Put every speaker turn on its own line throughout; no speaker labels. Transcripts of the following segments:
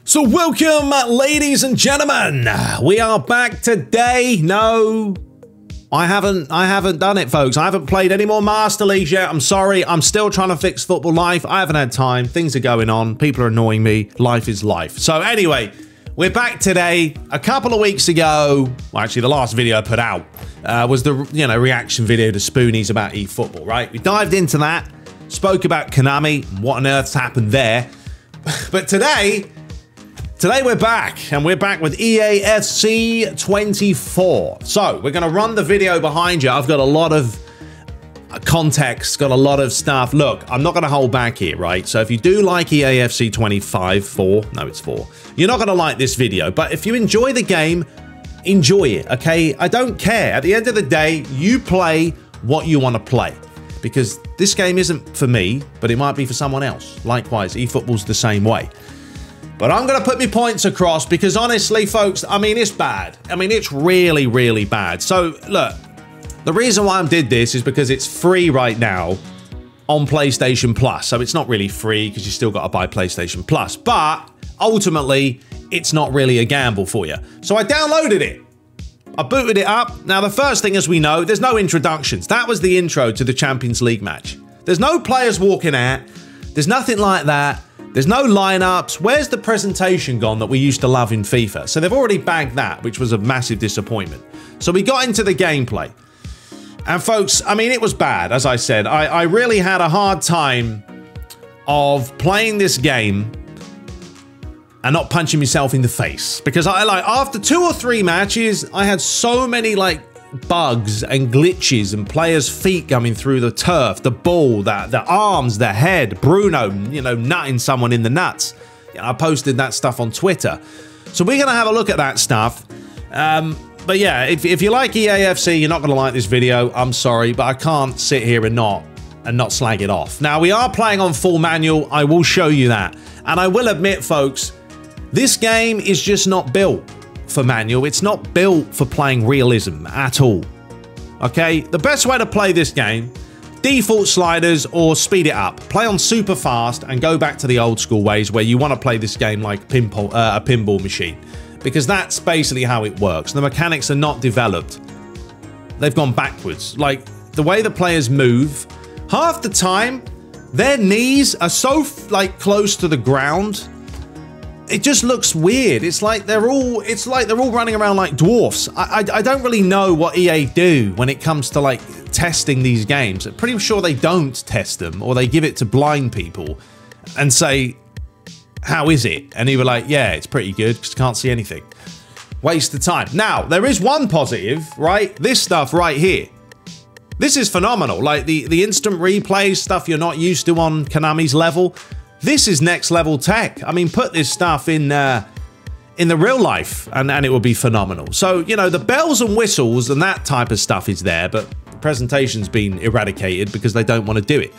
So welcome, ladies and gentlemen. We are back today. No, I haven't done it, folks. I haven't played any more Master Leagues yet. I'm sorry. I'm still trying to fix Football Life. I haven't had time. Things are going on. People are annoying me. Life is life. So anyway, we're back today. A couple of weeks ago, well, actually, the last video I put out was the reaction video to Spoonies about eFootball, right? We dived into that, spoke about Konami, what on earth's happened there. But today we're back, and we're back with EAFC 24. So we're going to run the video behind you. I've got a lot of context, got a lot of stuff. Look, I'm not going to hold back here, right? So if you do like EAFC 4, you're not going to like this video. But if you enjoy the game, enjoy it, okay? I don't care. At the end of the day, you play what you want to play. Because this game isn't for me, but it might be for someone else. Likewise, eFootball's the same way. But I'm going to put my points across because honestly, folks, I mean, it's bad. I mean, it's really, really bad. So, look, the reason why I did this is because it's free right now on PlayStation Plus. So it's not really free because you still got to buy PlayStation Plus. But ultimately, it's not really a gamble for you. So I downloaded it. I booted it up. Now, the first thing, as we know, there's no introductions. That was the intro to the Champions League match. There's no players walking out. There's nothing like that. There's no lineups. Where's the presentation gone that we used to love in FIFA? So they've already bagged that, which was a massive disappointment. So we got into the gameplay. And folks, I mean, it was bad. As I said, I really had a hard time of playing this game and not punching myself in the face. Because after 2 or 3 matches, I had so many bugs and glitches and players' feet coming through the turf, the ball, the arms, the head, Bruno, nutting someone in the nuts. I posted that stuff on Twitter. So we're going to have a look at that stuff. But yeah, if you like EAFC, you're not going to like this video. I'm sorry, but I can't sit here and not slag it off. Now, we are playing on full manual. I will show you that. And I will admit, folks, this game is just not built for manual. It's not built for playing realism at all. Okay, the best way to play this game, default sliders or speed it up. Play on super fast and go back to the old school ways where you want to play this game like a pinball machine, because that's basically how it works. The mechanics are not developed. They've gone backwards. Like the way the players move, half the time their knees are so close to the ground. It just looks weird. It's like they're all running around like dwarfs. I don't really know what EA do when it comes to testing these games. I'm pretty sure they don't test them, or they give it to blind people and say, how is it? And they were like, yeah, it's pretty good because you can't see anything. Waste of time. Now, there is one positive, right? This stuff right here. This is phenomenal. Like the instant replay stuff you're not used to on Konami's level. This is next level tech. I mean, put this stuff in the real life and it will be phenomenal. So, the bells and whistles and that type of stuff is there, but the presentation's been eradicated because they don't want to do it.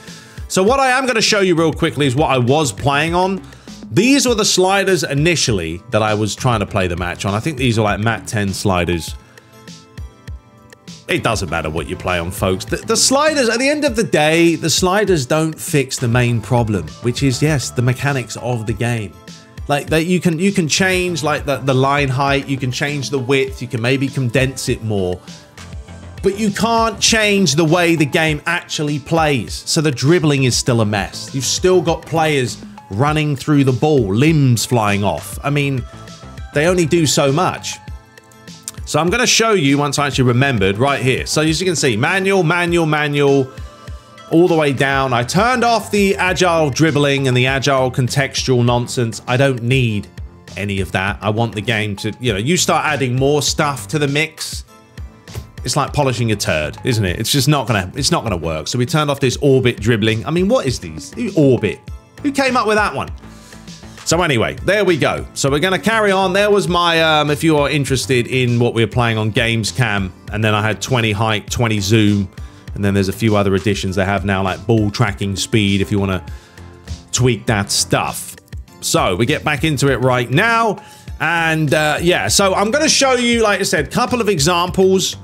So what I am going to show you real quickly is what I was playing on. These were the sliders initially that I was trying to play the match on. I think these are like Mat 10 sliders. It doesn't matter what you play on, folks. The sliders, at the end of the day, the sliders don't fix the main problem, which is, yes, the mechanics of the game. Like that, you can change the line height, you can change the width, you can maybe condense it more, but you can't change the way the game actually plays. So the dribbling is still a mess. You've still got players running through the ball, limbs flying off. I mean, they only do so much. So I'm going to show you once I actually remembered right here. So as you can see, manual, all the way down. I turned off the agile dribbling and the agile contextual nonsense. I don't need any of that. I want the game to, you start adding more stuff to the mix. It's like polishing a turd, isn't it? It's just not gonna work. So we turned off this orbit dribbling. I mean, what is these? Orbit. Who came up with that one? So anyway, there we go. So we're going to carry on. There was my, if you are interested in what we were playing on Games Cam, and then I had 20 height, 20 zoom, and then there's a few other additions they have now, like ball tracking speed, if you want to tweak that stuff. So we get back into it right now. And yeah, so I'm going to show you, like I said, a couple of examples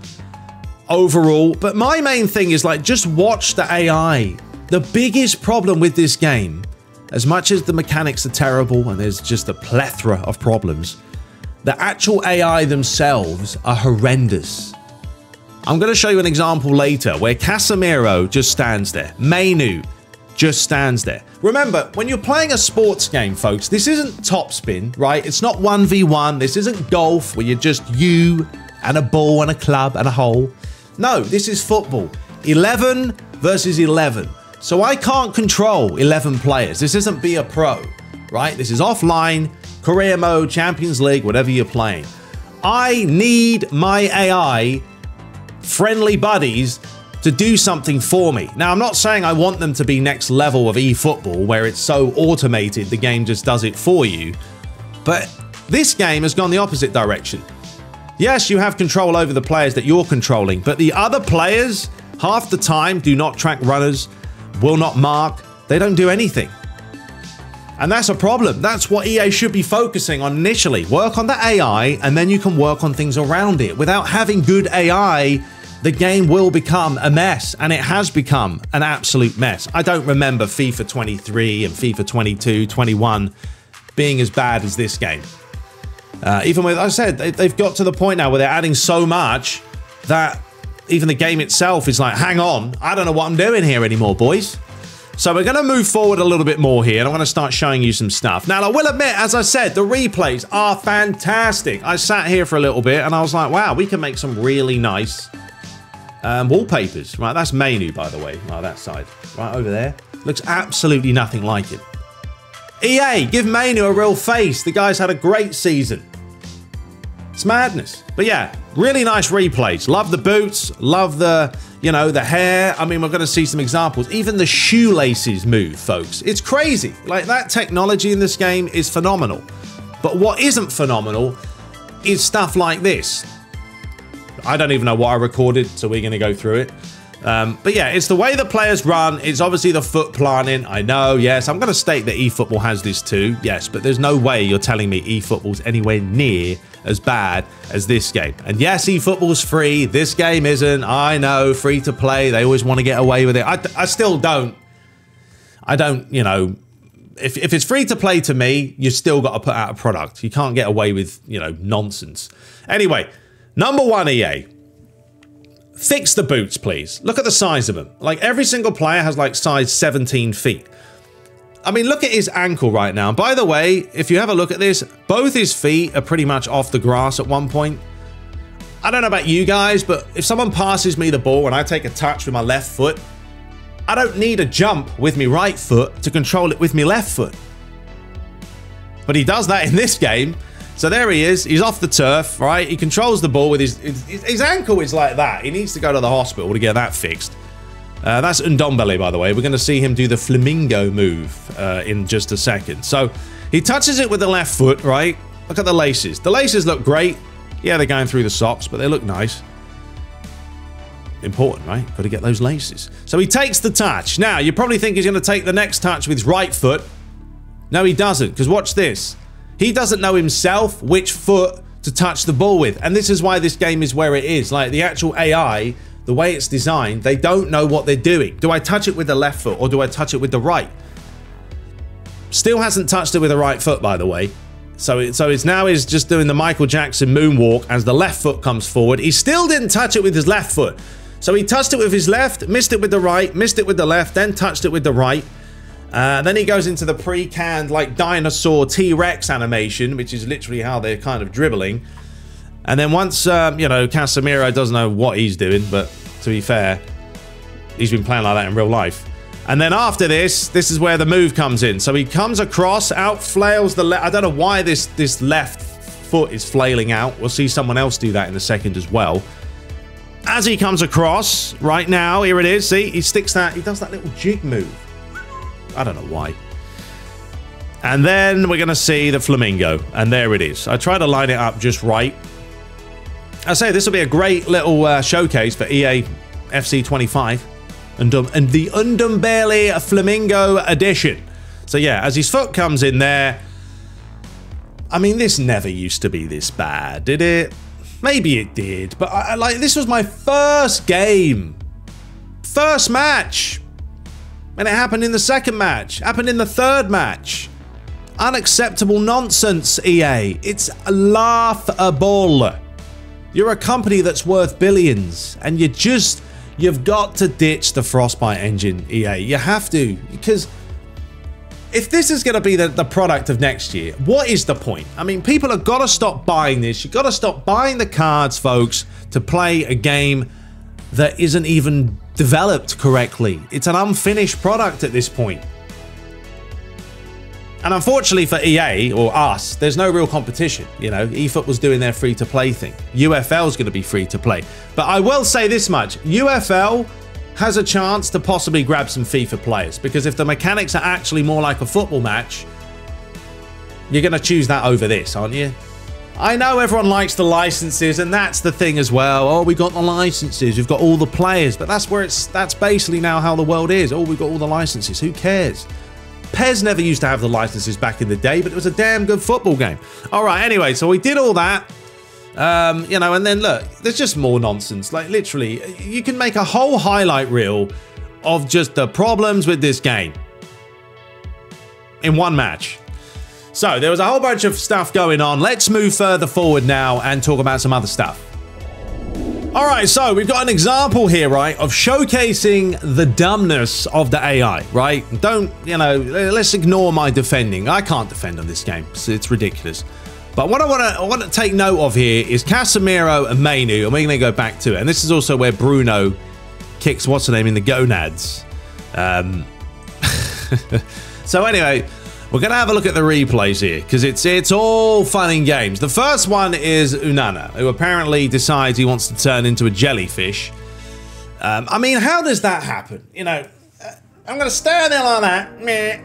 overall. But my main thing is just watch the AI. The biggest problem with this game as much as the mechanics are terrible and there's just a plethora of problems, the actual AI themselves are horrendous. I'm going to show you an example later where Casemiro just stands there. Mainu just stands there. Remember, when you're playing a sports game, folks, this isn't topspin, right? It's not 1v1. This isn't golf where you're just you and a ball and a club and a hole. No, this is football. 11 versus 11. So I can't control 11 players. This isn't Be a Pro, right? This is offline, career mode, Champions League, whatever you're playing. I need my AI friendly buddies to do something for me. Now, I'm not saying I want them to be next level of eFootball where it's so automated the game just does it for you, but this game has gone the opposite direction. Yes, you have control over the players that you're controlling, but the other players half the time do not track runners, will not mark, they don't do anything. And that's a problem. That's what EA should be focusing on initially. Work on the AI, and then you can work on things around it. Without having good AI, the game will become a mess, and it has become an absolute mess. I don't remember FIFA 23 and FIFA 22, 21 being as bad as this game. Even with, I said, they've got to the point now where they're adding so much that even the game itself is like, hang on, I don't know what I'm doing here anymore, boys. So we're going to move forward a little bit more here, and I'm going to start showing you some stuff. Now, I will admit, as I said, the replays are fantastic. I sat here for a little bit, and I was like, wow, we can make some really nice wallpapers. Right, that's Mainu, by the way. Right, that side. Right over there. Looks absolutely nothing like him. EA, give Mainu a real face. The guy's had a great season. It's madness. But yeah, really nice replays. Love the boots. Love the, you know, the hair. I mean, we're going to see some examples. Even the shoelaces move, folks. It's crazy. Like, that technology in this game is phenomenal. But what isn't phenomenal is stuff like this. I don't even know what I recorded, so we're going to go through it. But yeah, it's the way the players run. It's obviously the foot planting. I know, yes. I'm going to state that eFootball has this too. Yes, but there's no way you're telling me eFootball's anywhere near as bad as this game. And yes, eFootball's free. This game isn't. I know, free to play. They always want to get away with it. I still don't. I don't, you know, if it's free to play to me, you still got to put out a product. You can't get away with, you know, nonsense. Anyway, number one, EA. Fix the boots, please. Look at the size of them. Like, every single player has like size 17 feet. I mean, look at his ankle right now. By the way, if you have a look at this, both his feet are pretty much off the grass at one point. I don't know about you guys, but if someone passes me the ball and I take a touch with my left foot, I don't need a jump with my right foot to control it with my left foot. But he does that in this game. So there he is. He's off the turf, right? He controls the ball with his ankle is like that. He needs to go to the hospital to get that fixed. That's Ndombele, by the way. We're going to see him do the flamingo move in just a second. So he touches it with the left foot, right? Look at the laces. The laces look great. Yeah, they're going through the socks, but they look nice. Important, right? Got to get those laces. So he takes the touch. Now, you probably think he's going to take the next touch with his right foot. No, he doesn't, because watch this. He doesn't know himself which foot to touch the ball with. And this is why this game is where it is. Like, the actual AI, the way it's designed, they don't know what they're doing. Do I touch it with the left foot or do I touch it with the right? Still hasn't touched it with the right foot, by the way. So it's now is just doing the Michael Jackson moonwalk as the left foot comes forward. He still didn't touch it with his left foot. So he touched it with his left, missed it with the right, missed it with the left, then touched it with the right. Then he goes into the pre-canned, like, dinosaur T-Rex animation, which is literally how they're kind of dribbling. And then once, you know, Casemiro doesn't know what he's doing, but to be fair, he's been playing like that in real life. And then after this is where the move comes in. So he comes across, outflails the left. I don't know why this left foot is flailing out. We'll see someone else do that in a second as well. As he comes across, right now, here it is. See, he sticks that, he does that little jig move. I don't know why. And then we're going to see the flamingo. And there it is. I try to line it up just right. I say this will be a great little showcase for EA FC 25. And the Ndombele Flamingo edition. So yeah, as his foot comes in there. I mean, this never used to be this bad, did it? Maybe it did. But like, this was my first game. First match. And it happened in the second match. Happened in the third match. Unacceptable nonsense, EA. It's laughable. You're a company that's worth billions, and you've got to ditch the Frostbite engine, EA. You have to, because if this is going to be the product of next year, what is the point? I mean, people have got to stop buying this. You've got to stop buying the cards, folks, to play a game that isn't even developed correctly. It's an unfinished product at this point. And unfortunately for EA, or us, there's no real competition. You know, eFootball's doing their free-to-play thing. UFL's going to be free-to-play. But I will say this much. UFL has a chance to possibly grab some FIFA players, because if the mechanics are actually more like a football match, you're going to choose that over this, aren't you? I know everyone likes the licenses, and that's the thing as well. Oh, we got the licenses, we've got all the players, but that's basically now how the world is. Oh, we've got all the licenses. Who cares? PES never used to have the licenses back in the day, but it was a damn good football game. All right, anyway, so we did all that. You know, and then look, there's just more nonsense. Like, literally, you can make a whole highlight reel of just the problems with this game in one match. So there was a whole bunch of stuff going on. Let's move further forward now and talk about some other stuff. All right, so we've got an example here, right, of showcasing the dumbness of the AI, right? Don't, you know, let's ignore my defending. I can't defend on this game. It's ridiculous. But what I want to take note of here is Casemiro and Mainu, and we're going to go back to it. And this is also where Bruno kicks, what's her name, in the gonads. So anyway, we're going to have a look at the replays here, because it's all fun and games. The first one is Unana, who apparently decides he wants to turn into a jellyfish. I mean, how does that happen? You know, I'm going to stand there like that. Meh.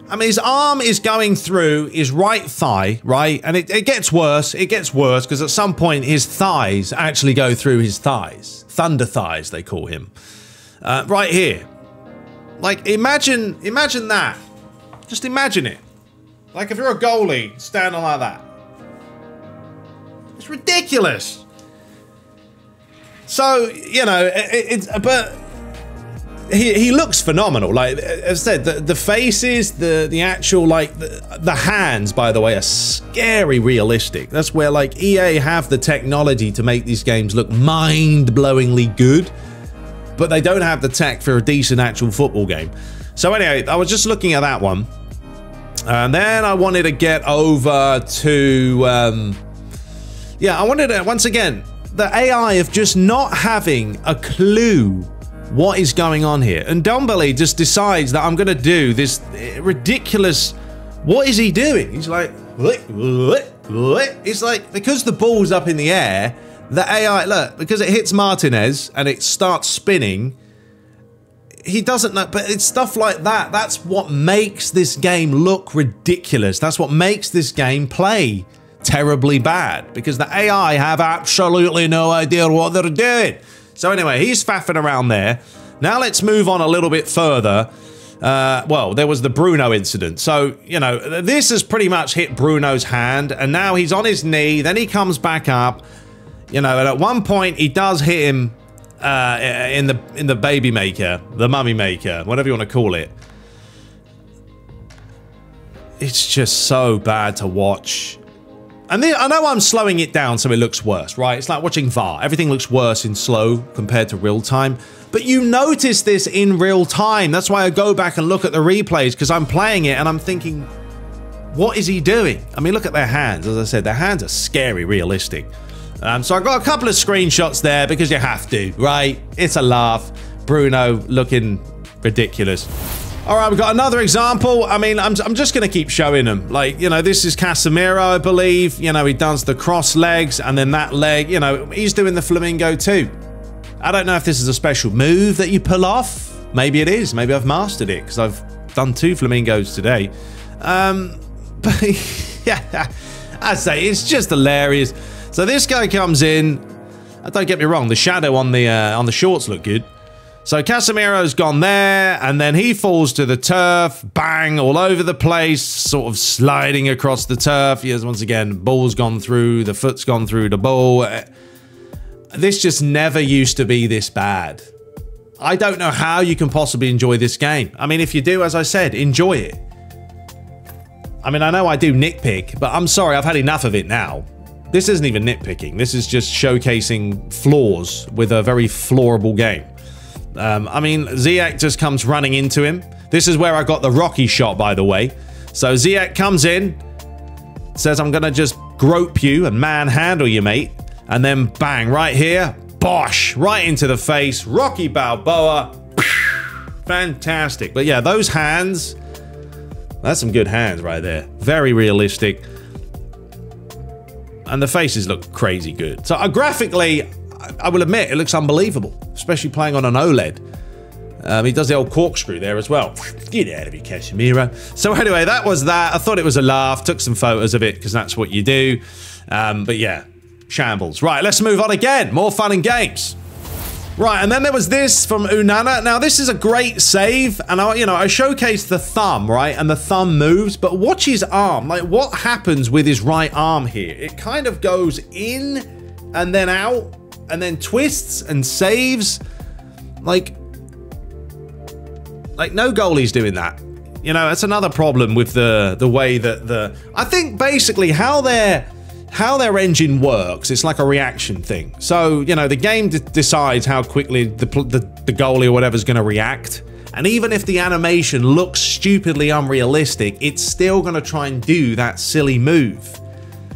I mean, his arm is going through his right thigh, right? And it gets worse. It gets worse because at some point his thighs actually go through his thighs. Thunder thighs, they call him. Right here. Like, imagine that. Just imagine it. Like if you're a goalie standing like that. It's ridiculous. So, you know, but he looks phenomenal. Like as I said, the faces, the actual, like the hands, by the way, are scary realistic. That's where like EA have the technology to make these games look mind-blowingly good, but they don't have the tech for a decent actual football game. So anyway, I was just looking at that one. And then I wanted to get over to, yeah, I wanted to, once again, the AI of just not having a clue what is going on here. And Dombele just decides that I'm going to do this ridiculous, what is he doing? He's like, it's like, because the ball's up in the air, the AI, look, because it hits Martinez and it starts spinning, he doesn't know, but it's stuff like that. That's what makes this game look ridiculous. That's what makes this game play terribly bad, because the AI have absolutely no idea what they're doing. So anyway, he's faffing around there. Now let's move on a little bit further. Well, there was the Bruno incident. So, you know, this has pretty much hit Bruno's hand, and now he's on his knee. Then he comes back up, you know, and at one point he does hit him in the baby maker, the mummy maker, whatever you want to call it. It's just so bad to watch. And I know I'm slowing it down so it looks worse, right? It's like watching VAR. Everything looks worse in slow compared to real time. But you notice this in real time. That's why I go back and look at the replays, because I'm playing it and I'm thinking, what is he doing? I mean, look at their hands. As I said, their hands are scary realistic. So I've got a couple of screenshots there because you have to, right? It's a laugh. Bruno looking ridiculous. All right, we've got another example. I mean, I'm just going to keep showing them. Like, you know, this is Casemiro, I believe. You know, he does the cross legs, and then that leg, you know, he's doing the flamingo too. I don't know if this is a special move that you pull off. Maybe it is. Maybe I've mastered it because I've done 2 flamingos today. But yeah, I say it's just hilarious. So this guy comes in. Don't get me wrong, the shadow on the shorts look good. So Casemiro's gone there, and then he falls to the turf, bang, all over the place, sort of sliding across the turf. Yes, once again, ball's gone through, the foot's gone through the ball. This just never used to be this bad. I don't know how you can possibly enjoy this game. I mean, if you do, as I said, enjoy it. I mean, I know I do nitpick, but I'm sorry, I've had enough of it now. This isn't even nitpicking. This is just showcasing flaws with a very flawable game. I mean, Ziak just comes running into him. This is where I got the Rocky shot, by the way. So Ziak comes in, says, I'm going to just grope you and manhandle you, mate. And then bang, right here, bosh, right into the face. Rocky Balboa. Fantastic. But yeah, those hands, that's some good hands right there. Very realistic. And the faces look crazy good. So graphically, I will admit, it looks unbelievable, especially playing on an OLED. He does the old corkscrew there as well. Get out of here, Casemiro. So anyway, that was that. I thought it was a laugh. Took some photos of it because that's what you do. But yeah, shambles. Right, let's move on again. More fun and games. Right, and then there was this from Unana. Now, this is a great save, and I showcased the thumb, right? And the thumb moves, but watch his arm. Like, what happens with his right arm here? It kind of goes in and then out and then twists and saves. Like no goalie's doing that. You know, that's another problem with the way that I think basically how their engine works, it's like a reaction thing. So, you know, the game decides how quickly the goalie or whatever is going to react. And even if the animation looks stupidly unrealistic, it's still going to try and do that silly move.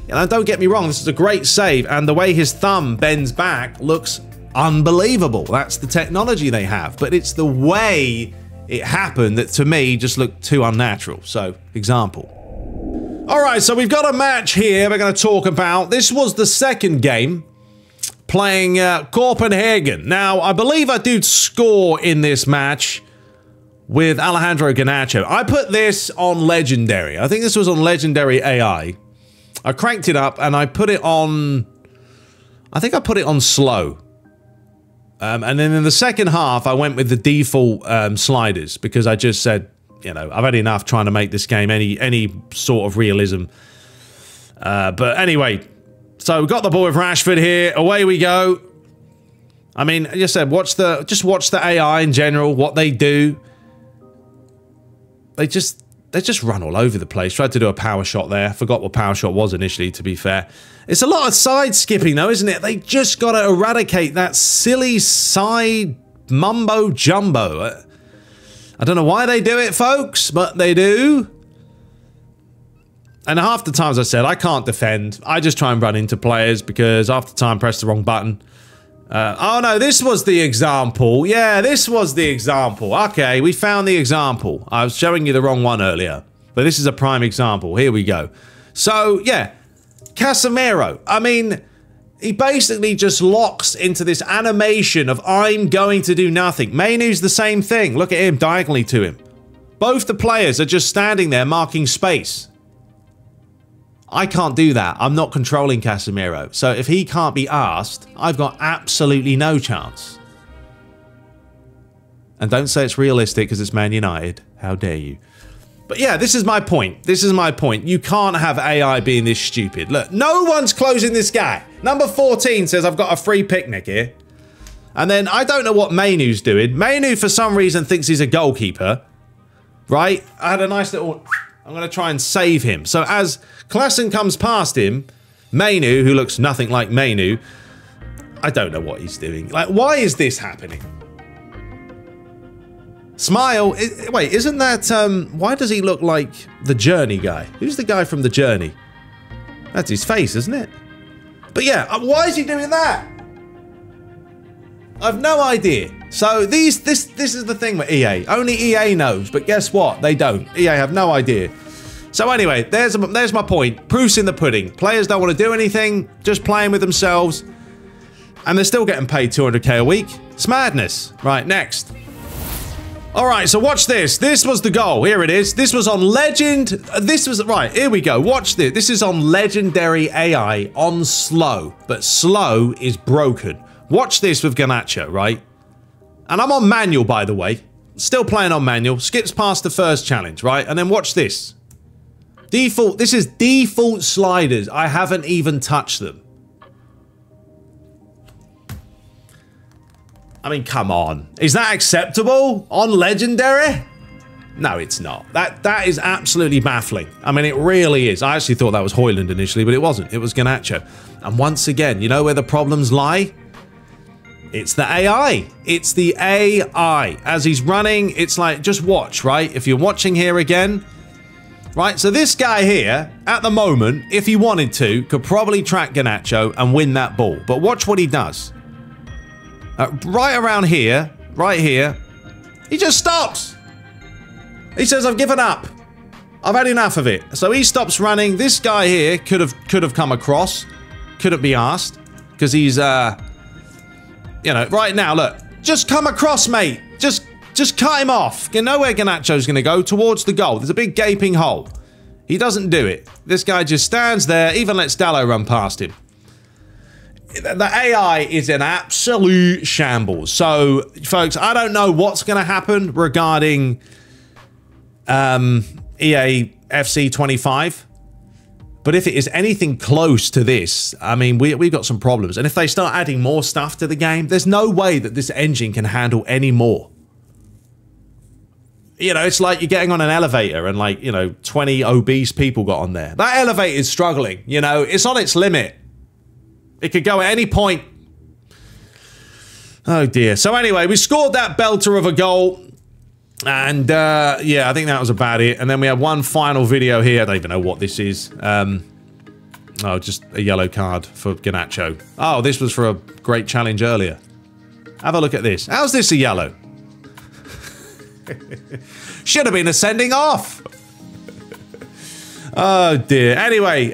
You know, don't get me wrong, this is a great save, and the way his thumb bends back looks unbelievable. That's the technology they have, but it's the way it happened that to me just looked too unnatural. So, example. Alright, so we've got a match here we're going to talk about. This was the second game, playing Copenhagen. Now, I believe I did score in this match with Alejandro Garnacho. I put this on Legendary. I think this was on Legendary AI. I cranked it up and I put it on... I think I put it on slow. And then in the second half, I went with the default sliders because I just said, you know, I've had enough trying to make this game any sort of realism. But anyway, so we've got the ball with Rashford here. Away we go. I mean, as I said, just watch the AI in general, what they do. They just run all over the place. Tried to do a power shot there. Forgot what power shot was initially, to be fair. It's a lot of side skipping though, isn't it? They just got to eradicate that silly side mumbo jumbo. I don't know why they do it, folks, but they do. And half the times I said, I can't defend. I just try and run into players because half the time I press the wrong button. Oh no, this was the example. Yeah, this was the example. Okay, we found the example. I was showing you the wrong one earlier, but this is a prime example. Here we go. So, yeah, Casemiro. I mean, he basically just locks into this animation of I'm going to do nothing. Mainu's the same thing. Look at him diagonally to him. Both the players are just standing there marking space. I can't do that. I'm not controlling Casemiro. So if he can't be asked, I've got absolutely no chance. And don't say it's realistic because it's Man United. How dare you? But yeah, this is my point. This is my point. You can't have AI being this stupid. Look, no one's closing this guy. Number 14 says I've got a free picnic here. And then I don't know what Mainu's doing. Mainu, for some reason, thinks he's a goalkeeper. Right? I had a nice little... I'm going to try and save him. So as Klaassen comes past him, Mainu, who looks nothing like Mainu, I don't know what he's doing. Like, why is this happening? Smile. Wait, isn't that... why does he look like the Journey guy? Who's the guy from the Journey? That's his face, isn't it? But yeah, why is he doing that? I've no idea. So this is the thing with EA. Only EA knows, but guess what? They don't. EA have no idea. So anyway, there's my point. Proof's in the pudding. Players don't want to do anything, just playing with themselves, and they're still getting paid 200k a week. It's madness. Right, next. All right, so watch this. This was the goal. Here it is. This was on Legend. This was... Right, here we go. Watch this. This is on Legendary AI on slow, but slow is broken. Watch this with Garnacho, right? And I'm on manual, by the way. Still playing on manual. Skips past the first challenge, right? And then watch this. Default. This is default sliders. I haven't even touched them. I mean, come on. Is that acceptable on Legendary? No, it's not. That is absolutely baffling. I mean, it really is. I actually thought that was Hoyland initially, but it wasn't. It was Garnacho. And once again, you know where the problems lie? It's the AI. It's the AI. As he's running, it's like, just watch, right? If you're watching here again, right? So this guy here, at the moment, if he wanted to, could probably track Garnacho and win that ball. But watch what he does. Right around here, right here, he just stops. He says, I've given up. I've had enough of it. So he stops running. This guy here could have come across. Couldn't be asked. Because he's, you know, right now, look. Just come across, mate. Just cut him off. You know where Garnacho's going to go? Towards the goal. There's a big gaping hole. He doesn't do it. This guy just stands there, even lets Dallo run past him. The AI is an absolute shambles. So, folks, I don't know what's going to happen regarding EA FC 25. But if it is anything close to this, I mean, we've got some problems. And if they start adding more stuff to the game, there's no way that this engine can handle any more. You know, it's like you're getting on an elevator and, like, you know, 20 obese people got on there. That elevator is struggling, you know, it's on its limit. It could go at any point. Oh dear. So anyway, we scored that belter of a goal. And yeah, I think that was about it. And then we have one final video here. I don't even know what this is. Oh, just a yellow card for Garnacho. Oh, this was for a great challenge earlier. Have a look at this. How's this a yellow? Should have been a sending off. Oh dear. Anyway,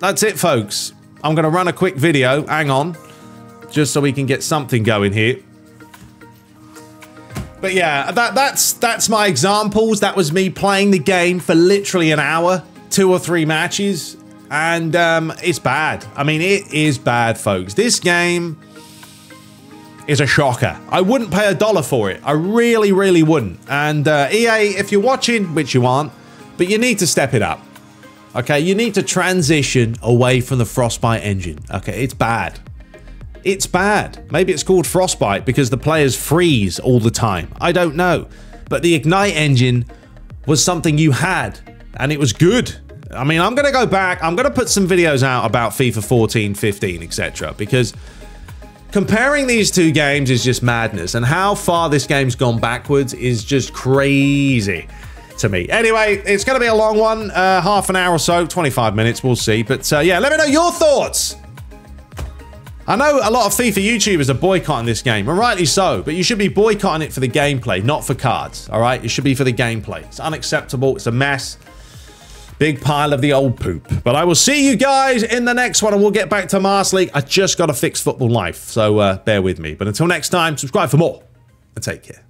that's it, folks. I'm going to run a quick video. Hang on. Just so we can get something going here. But yeah, that's my examples. That was me playing the game for literally an hour. 2 or 3 matches. And it's bad. I mean, it is bad, folks. This game is a shocker. I wouldn't pay $1 for it. I really, really wouldn't. And EA, if you're watching, which you aren't, but you need to step it up. Okay, you need to transition away from the Frostbite engine. Okay, it's bad. It's bad. Maybe it's called Frostbite because the players freeze all the time. I don't know. But the Ignite engine was something you had, and it was good. I mean, I'm going to go back. I'm going to put some videos out about FIFA 14, 15, etc. because comparing these two games is just madness, and how far this game's gone backwards is just crazy to me. Anyway, it's going to be a long one, half an hour or so, 25 minutes, we'll see. But yeah, let me know your thoughts. I know a lot of FIFA YouTubers are boycotting this game, and rightly so, but you should be boycotting it for the gameplay, not for cards, all right? It should be for the gameplay. It's unacceptable. It's a mess. Big pile of the old poop. But I will see you guys in the next one, and we'll get back to Mars League. I just got to fix football life, so bear with me. But until next time, subscribe for more, and take care.